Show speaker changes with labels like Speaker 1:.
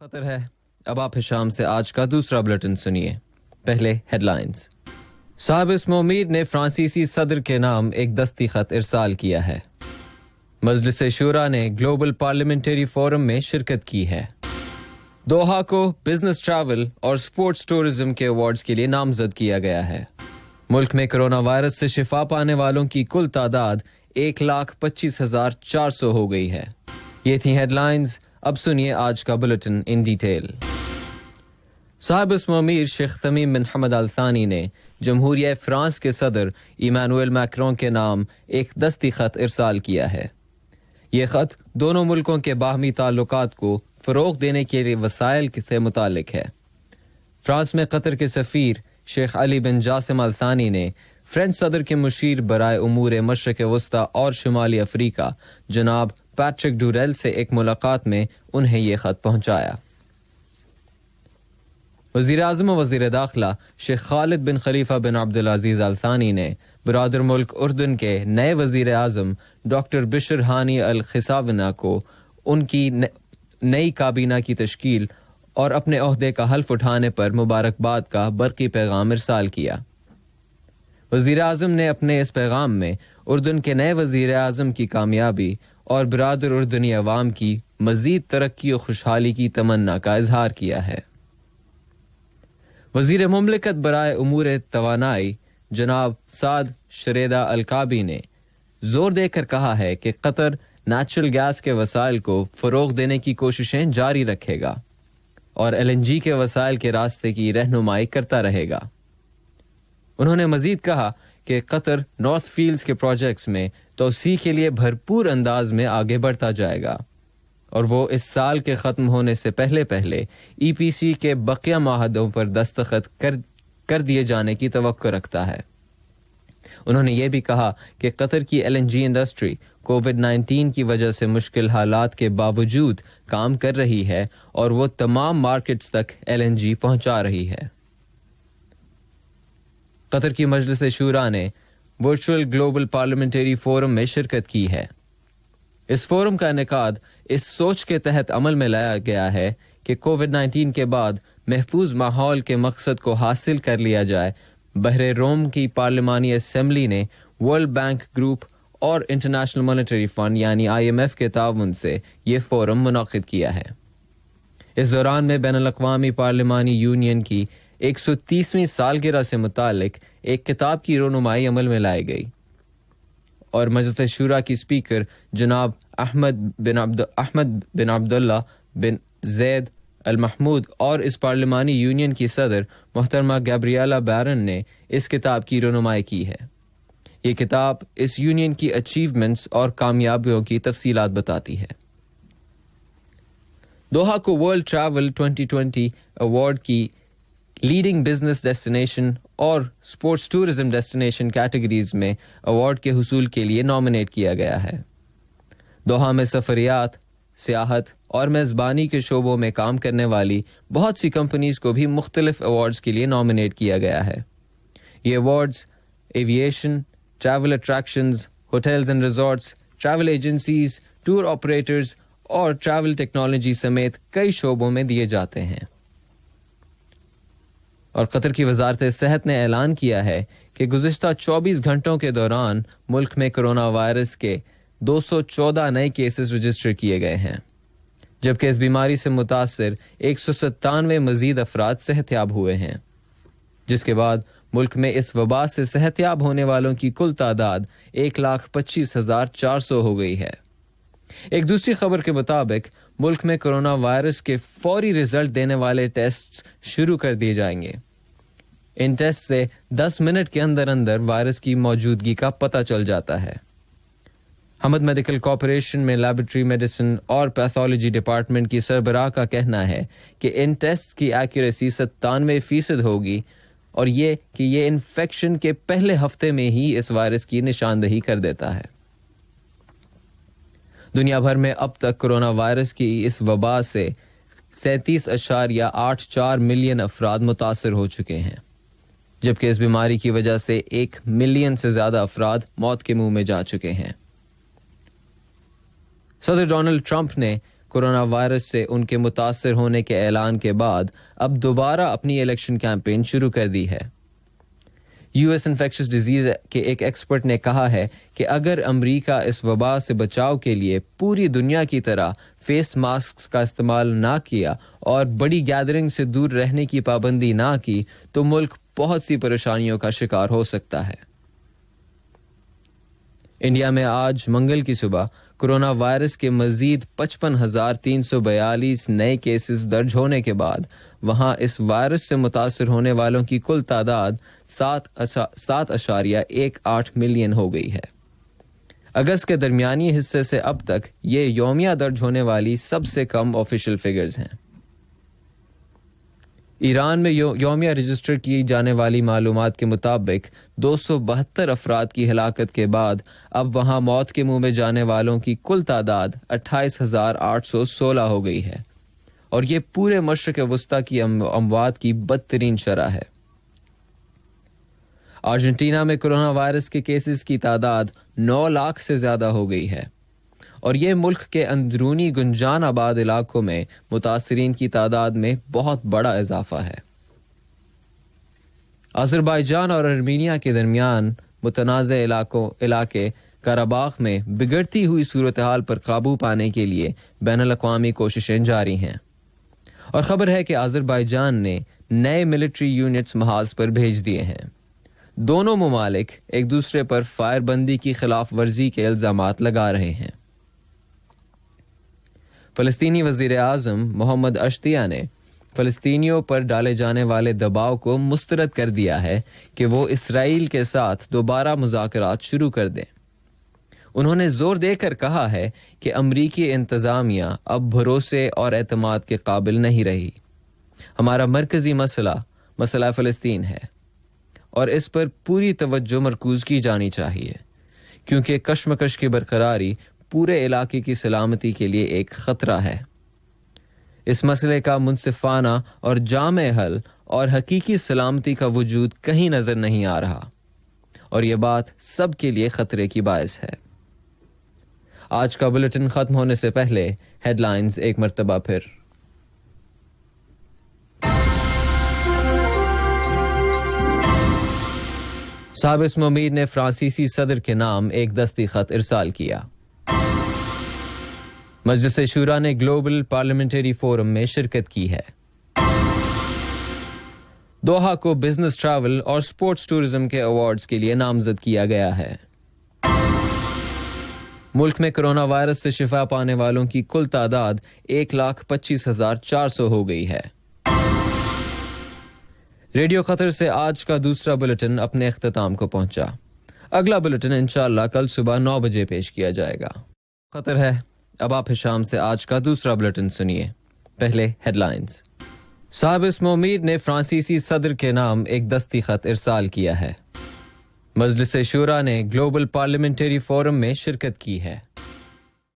Speaker 1: खतर है। अब आप शाम से आज का दूसरा बुलेटिन सुनिए। पहले हेडलाइंस। साहब इस्माइल ने फ्रांसीसी सदर के नाम एक दस्ती खत इरसाल किया है। मजलिस शूरा ने ग्लोबल पार्लियामेंट्री फोरम में शिरकत की है। दोहा को बिजनेस ट्रैवल और स्पोर्ट्स टूरिज्म के अवार्ड्स के लिए नामजद किया गया है। मुल्क में कोरोना वायरस से शिफा पाने वालों की कुल तादाद 1,25,400 हो गई है। ये थी हेडलाइंस। अब सुनिए आज का बुलेटिन इन डिटेल। साहब इस्माइल शेख तमीम बिन हमद अल थानी ने जमहूरिया फ्रांस के सदर इमानुएल मैक्रों के नाम एक दस्ती खत इरसाल किया है। ये खत दोनों मुल्कों के बाहमी ताल्लुकात को फरोग देने के लिए वसाइल से मुतालिक है। फ्रांस में कतर के सफीर शेख अली बिन जासिम अल थानी ने फ्रेंच सदर के मुशीर बराए उमूर मशरक़ वस्ता और शुमाली अफ्रीका जनाब पैट्रिक डुरेल से एक मुलाकात में उन्हें यह खत पहुंचाया। वज़ीर आज़म और वज़ीर दाखिला शेख खालिद बिन खलीफा बिन अब्दुल अजीज अल थानी ने बरादर मुल्क उर्दन के नए वज़ीर आज़म डॉक्टर बिशर हानी अल खिसावना को उनकी नई काबीना की तश्कील और अपने ओहदे का हल्फ उठाने पर मुबारकबाद का बरकी पैगाम इरसाल किया। वज़ीर आज़म ने अपने इस पैगाम में उर्दन के नए वज़ीर आज़म की कामयाबी और बिरादर उर्दनी अवाम की मज़ीद तरक्की और खुशहाली की तमन्ना का इजहार किया है। वज़ीर मुमलिकत बराए उमूर तवानाई जनाब साद शरेदा अलकाबी ने जोर देकर कहा है कि कतर नेचुरल गैस के वसाइल को फरोग देने की कोशिशें जारी रखेगा और LNG के वसाइल के रास्ते की रहनुमाई करता रहेगा। उन्होंने मजीद कहा कि कतर नॉर्थ फील्ड्स के प्रोजेक्ट्स में तोसी के लिए भरपूर अंदाज में आगे बढ़ता जाएगा और वो इस साल के ख़त्म होने से पहले पहले EPC के बकिया माहदों पर दस्तखत कर दिए जाने की तवक्को रखता है। उन्होंने ये भी कहा कि कतर की LNG इंडस्ट्री कोविड-19 की वजह से मुश्किल हालात के बावजूद काम कर रही है और वो तमाम मार्केट्स तक LNG पहुंचा रही है। कतर की मजलिस शूरा ने वर्चुअल ग्लोबल पार्लियामेंट्री फोरम में शिरकत की है। इस फोरम का इनेकाद इस सोच के तहत अमल में लाया गया है कि कोविड-19 के बाद महफूज माहौल के मकसद को हासिल कर लिया जाए। बहरे रोम की पार्लिमानी असेंबली ने वर्ल्ड बैंक ग्रुप और इंटरनेशनल मॉनेटरी फंड यानी IMF के ताउन से ये फोरम मुनाकिद किया है। इस दौरान में बैनुल-अक़वामी पार्लिमानी यूनियन की 130वीं सालगिरह से मुतालिक एक किताब की रोनुमाई अमल में लाई गई और मजलिस शूरा की स्पीकर जनाब अहमद बिन अब्दुल्ला बिन जैद अल महमूद और इस पार्लिमानी यूनियन की सदर मोहतरमा गैब्रिएला बैरन ने इस किताब की रोनुमाई की है। ये किताब इस यूनियन की अचीवमेंट्स और कामयाबियों की तफसीलात बताती है। दोहा को वर्ल्ड ट्रैवल 2020 अवार्ड की लीडिंग बिजनेस डेस्टिनेशन और स्पोर्ट्स टूरिज्म डेस्टिनेशन कैटेगरीज में अवार्ड के हुसूल के लिए नॉमिनेट किया गया है। दोहा में सफरियात, सियाहत और मेज़बानी के शोबों में काम करने वाली बहुत सी कंपनीज को भी मुख्तलिफ अवार्ड्स के लिए नॉमिनेट किया गया है। ये awards aviation, travel attractions, hotels and resorts, travel agencies, tour operators और ट्रैवल टेक्नोलॉजी समेत कई शोबों में दिए जाते हैं। और कतर की वजारत सेहत ने ऐलान किया है कि गुज़िश्ता 24 घंटों के दौरान मुल्क में कोरोना वायरस के 214 नए केसेस रजिस्टर किए गए हैं, जबकि इस बीमारी से मुतासिर 197 मजीद अफराद सेहतयाब हुए हैं, जिसके बाद मुल्क में इस वबा से सेहतयाब होने वालों की कुल तादाद 1,25,400 हो गई है। एक दूसरी खबर के मुताबिक मुल्क में कोरोना वायरस के फौरी रिजल्ट देने वाले टेस्ट शुरू कर दिए जाएंगे। इन टेस्ट से 10 मिनट के अंदर अंदर वायरस की मौजूदगी का पता चल जाता है। हमद मेडिकल कॉर्पोरेशन में लैबोरेटरी मेडिसिन और पैथोलॉजी डिपार्टमेंट की सरबराह का कहना है कि इन टेस्ट की एक्यूरेसी 97% होगी और ये इन्फेक्शन के पहले हफ्ते में ही इस वायरस की निशानदही कर देता है। दुनिया भर में अब तक कोरोना वायरस की इस वबा से 37.84 मिलियन अफराद मुतासर हो चुके हैं, जबकि इस बीमारी की वजह से 1 मिलियन से ज्यादा अफराद मौत के मुंह में जा चुके हैं। सदर डोनाल्ड ट्रंप ने कोरोना वायरस से उनके मुतासर होने के ऐलान के बाद अब दोबारा अपनी इलेक्शन कैंपेन शुरू कर दी है। यूएस इन्फेक्शियस डिजीज के एक एक्सपर्ट ने कहा है कि अगर अमेरिका इस वबा से बचाव के लिए पूरी दुनिया की तरह फेस मास्क का इस्तेमाल ना किया और बड़ी गैदरिंग से दूर रहने की पाबंदी ना की तो मुल्क बहुत सी परेशानियों का शिकार हो सकता है। इंडिया में आज मंगल की सुबह कोरोना वायरस के मजीद 55,342 नए केसेस दर्ज होने के बाद वहां इस वायरस से मुतासर होने वालों की कुल तादाद 7.18 मिलियन हो गई है। अगस्त के दरमियानी हिस्से से अब तक ये यौमिया दर्ज होने वाली सबसे कम ऑफिशियल फिगर्स हैं। ईरान में यौमिया रजिस्टर की जाने वाली मालूमात के मुताबिक 272 अफराद की हिलाकत के बाद अब वहां मौत के मुंह में जाने वालों की कुल तादाद 28,816 हो गई है और ये पूरे मशरक़ वस्ता की अमवात की बदतरीन शरह है। अर्जेंटीना में कोरोना वायरस के केसेस की तादाद 9 लाख से ज्यादा हो गई है और ये मुल्क के अंदरूनी गुंजान आबाद इलाकों में मुतासरीन की तादाद में बहुत बड़ा इजाफा है। अजरबैजान और आर्मीनिया के दरमियान मुतनाज़े इलाके कराबाख में बिगड़ती हुई सूरत हाल पर काबू पाने के लिए बैनुल अक़वामी कोशिशें जारी हैं और खबर है कि अजरबैजान ने नए मिलिट्री यूनिट्स महाज पर भेज दिए हैं। दोनों ममालिक एक दूसरे पर फायरबंदी की खिलाफ वर्जी के इल्जामात लगा रहे हैं। फलस्तीनी वजीर आज़म मोहम्मद अश्तिया ने फलस्तीनियों पर डाले जाने वाले दबाव को मुस्तरद कर दिया है कि वो इसराइल के साथ दोबारा मुज़ाकरात शुरू कर दें। उन्होंने जोर देकर कहा है कि अमरीकी इंतजामिया अब भरोसे और एतमाद के काबिल नहीं रही। हमारा मरकजी मसला फ़लस्तीन है और इस पर पूरी तवज्जो मरकूज की जानी चाहिए क्योंकि कशमकश की बरकरारी पूरे इलाके की सलामती के लिए एक खतरा है। इस मसले का मुनसिफाना और जामे हल और हकीकी सलामती का वजूद कहीं नजर नहीं आ रहा और यह बात सबके लिए खतरे की बायस है। आज का बुलेटिन खत्म होने से पहले हेडलाइंस एक मर्तबा फिर। साबिस मुमीर ने फ्रांसीसी सदर के नाम एक दस्ती खत इरसाल किया। मजलिस शूरा ने ग्लोबल पार्लियामेंट्री फोरम में शिरकत की है। दोहा को बिजनेस ट्रैवल और स्पोर्ट्स टूरिज्म के अवार्ड्स के लिए नामजद किया गया है। मुल्क में कोरोना वायरस से शिफा पाने वालों की कुल तादाद 1,25,400 हो गई है। रेडियो खतर से आज का दूसरा बुलेटिन अपने इख्तिताम को पहुंचा। अगला बुलेटिन इंशाअल्लाह कल सुबह 9 बजे पेश किया जाएगा। खतर है अब आप हिशाम से आज का दूसरा बुलेटिन सुनिए। पहले हेडलाइंस। साबिस मुमीर ने फ्रांसीसी सदर के नाम एक दस्ती खत इरसाल किया है। मजलिस शूरा ने ग्लोबल पार्लियामेंट्री फोरम में शिरकत की है।